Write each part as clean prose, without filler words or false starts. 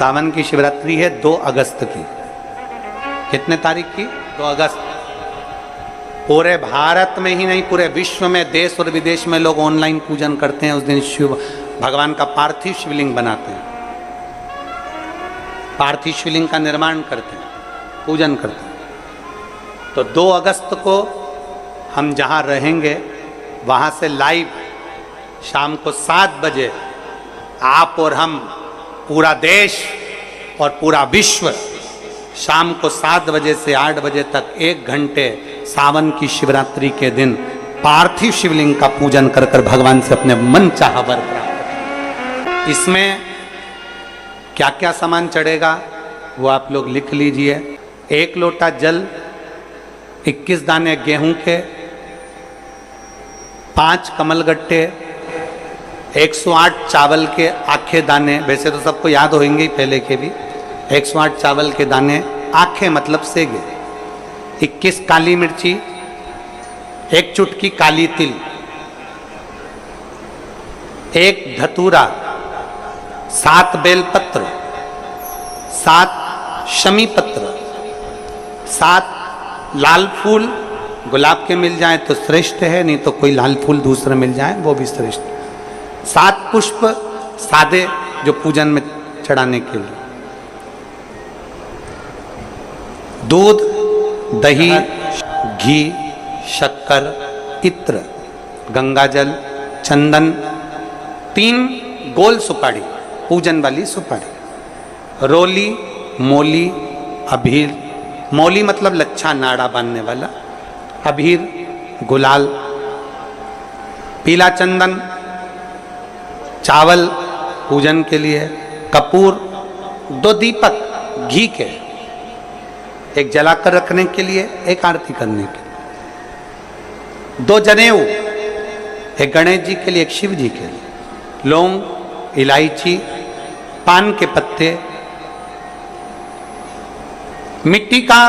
सावन की शिवरात्रि है 2 अगस्त की। कितने तारीख की? 2 अगस्त। पूरे भारत में ही नहीं, पूरे विश्व में, देश और विदेश में लोग ऑनलाइन पूजन करते हैं। उस दिन शिव भगवान का पार्थिव शिवलिंग बनाते हैं, पार्थिव शिवलिंग का निर्माण करते हैं, पूजन करते हैं। तो 2 अगस्त को हम जहाँ रहेंगे वहाँ से लाइव शाम को 7 बजे आप और हम, पूरा देश और पूरा विश्व, शाम को 7 बजे से 8 बजे तक 1 घंटे सावन की शिवरात्रि के दिन पार्थिव शिवलिंग का पूजन कर कर भगवान से अपने मन चाहा वर प्राप्त करें। इसमें क्या क्या सामान चढ़ेगा वो आप लोग लिख लीजिए। 1 लोटा जल, 21 दाने गेहूं के, 5 कमलगट्टे, 108 चावल के आखे दाने, वैसे तो सबको याद होंगे ही पहले के भी। 108 चावल के दाने, आखे मतलब सेगे, 21 काली मिर्ची, 1 चुटकी काली तिल, 1 धतूरा, 7 बेलपत्र, 7 शमी पत्र, 7 लाल फूल, गुलाब के मिल जाए तो श्रेष्ठ है, नहीं तो कोई लाल फूल दूसरा मिल जाए वो भी श्रेष्ठ। 7 पुष्प सादे जो पूजन में चढ़ाने के लिए, दूध, दही, घी, शक्कर, इत्र, गंगाजल, चंदन, 3 गोल सुपारी, पूजन वाली सुपारी, रोली, मोली, अबीर, मोली मतलब लच्छा नाड़ा बांधने वाला, अबीर, गुलाल, पीला चंदन, चावल पूजन के लिए, कपूर, 2 दीपक घी के, 1 जलाकर रखने के लिए, 1 आरती करने के लिए, 2 जनेऊ, 1 गणेश जी के लिए, 1 शिव जी के लिए, लौंग, इलायची, पान के पत्ते, मिट्टी का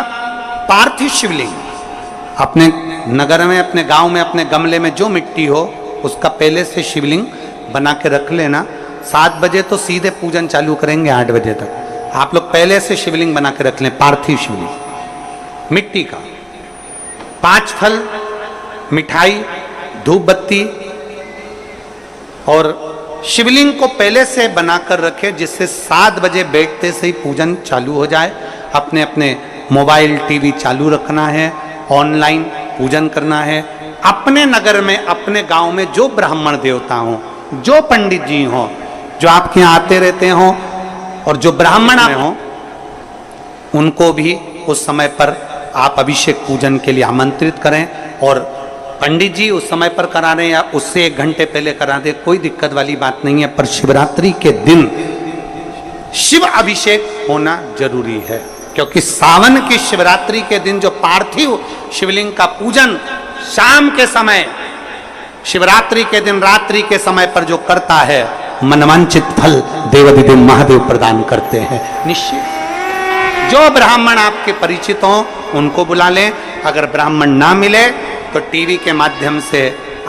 पार्थिव शिवलिंग। अपने नगर में, अपने गांव में, अपने गमले में जो मिट्टी हो उसका पहले से शिवलिंग बना के रख लेना। 7 बजे तो सीधे पूजन चालू करेंगे, 8 बजे तक आप लोग पहले से शिवलिंग बना के रख लें, पार्थिव शिवलिंग मिट्टी का। 5 फल, मिठाई, धूप बत्ती, और शिवलिंग को पहले से बनाकर रखे जिससे 7 बजे बैठते से ही पूजन चालू हो जाए। अपने अपने मोबाइल टीवी चालू रखना है, ऑनलाइन पूजन करना है। अपने नगर में, अपने गांव में जो ब्राह्मण देवता हों, जो पंडित जी हों, जो आपके यहाँ आते रहते हों, और जो ब्राह्मण हों, उनको भी उस समय पर आप अभिषेक पूजन के लिए आमंत्रित करें। और पंडित जी उस समय पर करा रहे हैं या उससे 1 घंटे पहले करा दें, कोई दिक्कत वाली बात नहीं है। पर शिवरात्रि के दिन शिव अभिषेक होना जरूरी है, क्योंकि सावन की शिवरात्रि के दिन जो पार्थिव शिवलिंग का पूजन शाम के समय, शिवरात्रि के दिन रात्रि के समय पर जो करता है, मनवांचित फल देवाधिदेव महादेव प्रदान करते हैं निश्चित। जो ब्राह्मण आपके परिचित हों उनको बुला लें। अगर ब्राह्मण ना मिले तो टीवी के माध्यम से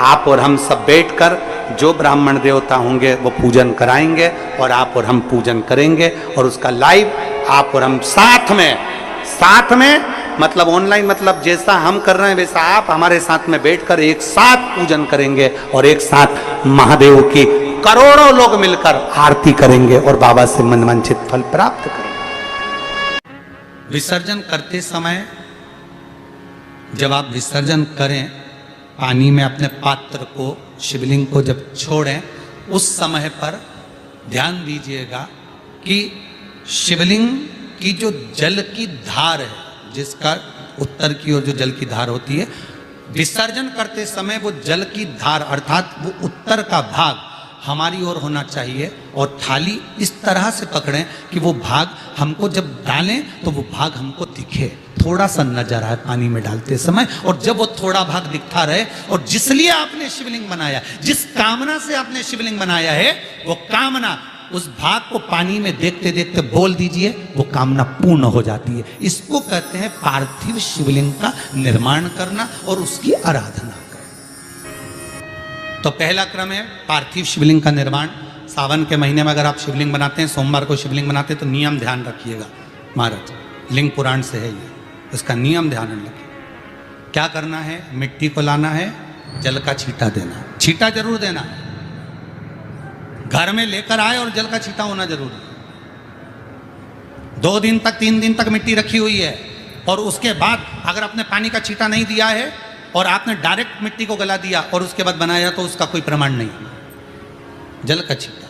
आप और हम सब बैठकर जो ब्राह्मण देवता होंगे वो पूजन कराएंगे और आप और हम पूजन करेंगे। और उसका लाइव आप और हम साथ में मतलब ऑनलाइन, मतलब जैसा हम कर रहे हैं वैसा आप हमारे साथ में बैठकर एक साथ पूजन करेंगे और एक साथ महादेव की करोड़ों लोग मिलकर आरती करेंगे और बाबा से मनवांछित फल प्राप्त करेंगे। विसर्जन करते समय जब आप विसर्जन करें, पानी में अपने पात्र को, शिवलिंग को जब छोड़ें, उस समय पर ध्यान दीजिएगा कि शिवलिंग की जो जल की धार है, जिसका उत्तर की ओर जो जल की धार होती है, विसर्जन करते समय वो जल की धार अर्थात वो उत्तर का भाग हमारी ओर होना चाहिए। और थाली इस तरह से पकड़ें कि वो भाग हमको जब डालें तो वो भाग हमको दिखे, थोड़ा सा नजर आए पानी में डालते समय। और जब वो थोड़ा भाग दिखता रहे, और जिसलिए आपने शिवलिंग बनाया, जिस कामना से आपने शिवलिंग बनाया है, वो कामना उस भाग को पानी में देखते देखते बोल दीजिए, वो कामना पूर्ण हो जाती है। इसको कहते हैं पार्थिव शिवलिंग का निर्माण करना और उसकी आराधना करना। तो पहला क्रम है पार्थिव शिवलिंग का निर्माण। सावन के महीने में अगर आप शिवलिंग बनाते हैं, सोमवार को शिवलिंग बनाते हैं, तो नियम ध्यान रखिएगा महाराज, लिंग पुराण से है ये, इसका नियम ध्यान रखिए। क्या करना है, मिट्टी को लाना है, जल का छींटा देना, छींटा जरूर देना, घर में लेकर आए और जल का छींटा होना जरूरी है। 2 दिन तक 3 दिन तक मिट्टी रखी हुई है और उसके बाद अगर आपने पानी का छींटा नहीं दिया है और आपने डायरेक्ट मिट्टी को गला दिया और उसके बाद बनाया, तो उसका कोई प्रमाण नहीं। जल का छींटा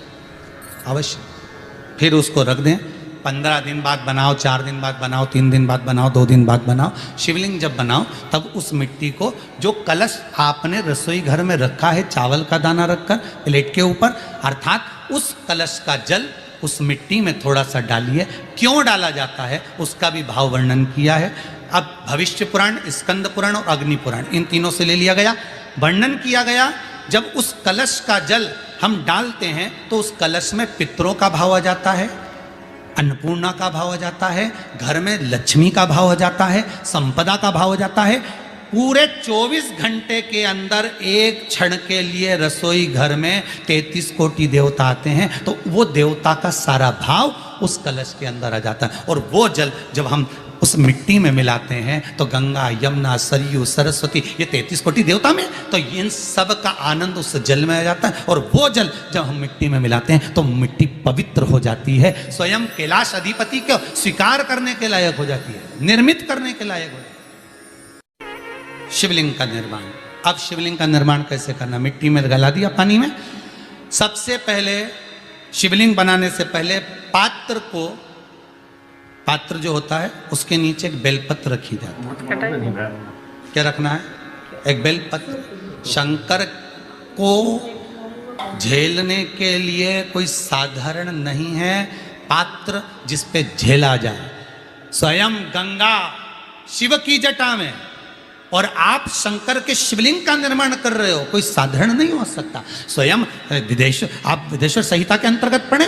अवश्य, फिर उसको रख दें। 15 दिन बाद बनाओ, 4 दिन बाद बनाओ, 3 दिन बाद बनाओ, 2 दिन बाद बनाओ। शिवलिंग जब बनाओ तब उस मिट्टी को, जो कलश आपने रसोई घर में रखा है चावल का दाना रखकर प्लेट के ऊपर, अर्थात उस कलश का जल उस मिट्टी में थोड़ा सा डालिए। क्यों डाला जाता है उसका भी भाव वर्णन किया है। अब भविष्य पुराण, स्कंद पुराण और अग्नि पुराण, इन तीनों से ले लिया गया, वर्णन किया गया। जब उस कलश का जल हम डालते हैं तो उस कलश में पितरों का भाव आ जाता है, अन्नपूर्णा का भाव आ जाता है, घर में लक्ष्मी का भाव आ जाता है, संपदा का भाव आ जाता है। पूरे 24 घंटे के अंदर एक क्षण के लिए रसोई घर में 33 कोटि देवता आते हैं, तो वो देवता का सारा भाव उस कलश के अंदर आ जाता है। और वो जल जब हम उस मिट्टी में मिलाते हैं तो गंगा, यमुना, सरयू, सरस्वती, ये 33 कोटि देवता में, तो इन सब का आनंद उस जल में आ जाता है। और वो जल जब हम मिट्टी में मिलाते हैं तो मिट्टी पवित्र हो जाती है, स्वयं कैलाश अधिपति को स्वीकार करने के लायक हो जाती है, निर्मित करने के लायक हो जाती है। शिवलिंग का निर्माण, अब शिवलिंग का निर्माण कैसे करना, मिट्टी में गला दिया पानी में। सबसे पहले शिवलिंग बनाने से पहले पात्र जो होता है उसके नीचे एक बेलपत्र रखी जाती है। क्या रखना है, एक बेलपत्र। शंकर को झेलने के लिए कोई साधारण नहीं है पात्र जिस पे झेला जाए। स्वयं गंगा शिव की जटा में, और आप शंकर के शिवलिंग का निर्माण कर रहे हो, कोई साधारण नहीं हो सकता। स्वयं आप विदेश्वर संहिता के अंतर्गत पढ़े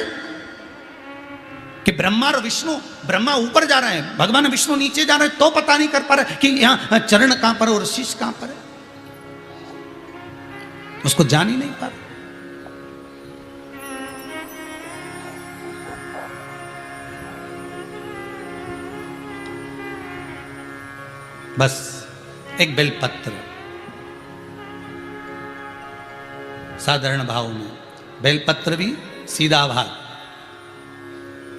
कि ब्रह्मा और विष्णु, ब्रह्मा ऊपर जा रहे हैं, भगवान विष्णु नीचे जा रहे हैं, तो पता नहीं कर पा रहे कि यहां चरण कहां पर और शीश कहां पर है, उसको जान ही नहीं पा रहे। बस एक बेलपत्र, साधारण भाव में बेलपत्र भी सीधा भाग,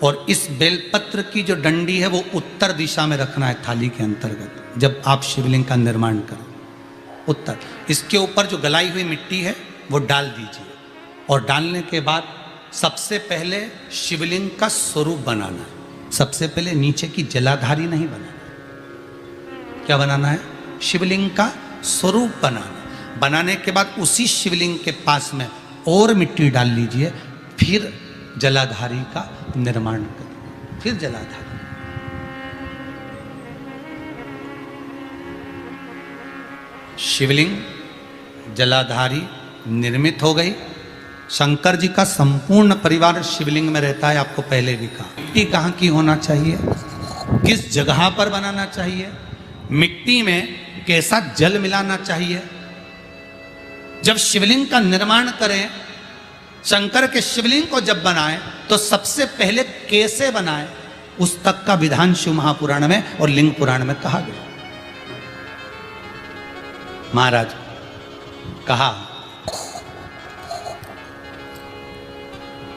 और इस बेलपत्र की जो डंडी है वो उत्तर दिशा में रखना है थाली के अंतर्गत। जब आप शिवलिंग का निर्माण करें उत्तर, इसके ऊपर जो गलाई हुई मिट्टी है वो डाल दीजिए, और डालने के बाद सबसे पहले शिवलिंग का स्वरूप बनाना है। सबसे पहले नीचे की जलाधारी नहीं बनाना, क्या बनाना है, शिवलिंग का स्वरूप बनाना। बनाने के बाद उसी शिवलिंग के पास में और मिट्टी डाल लीजिए, फिर जलाधारी का निर्माण करें, फिर जलाधारी। शिवलिंग जलाधारी निर्मित हो गई। शंकर जी का संपूर्ण परिवार शिवलिंग में रहता है, आपको पहले भी कहा। मिट्टी कहाँ की होना चाहिए, किस जगह पर बनाना चाहिए, मिट्टी में कैसा जल मिलाना चाहिए। जब शिवलिंग का निर्माण करें, शंकर के शिवलिंग को जब बनाएं, तो सबसे पहले कैसे बनाएं उस तक का विधान शिव महापुराण में और लिंग पुराण में कहा गया। महाराज कहा,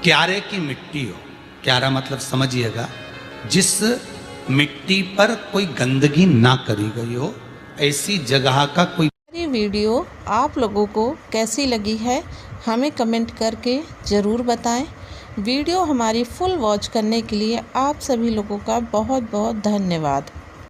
क्यारे की मिट्टी हो, क्यारा मतलब समझिएगा जिस मिट्टी पर कोई गंदगी ना करी गई हो, ऐसी जगह का कोई। ये वीडियो आप लोगों को कैसी लगी है हमें कमेंट करके ज़रूर बताएं। वीडियो हमारी फुल वॉच करने के लिए आप सभी लोगों का बहुत बहुत धन्यवाद।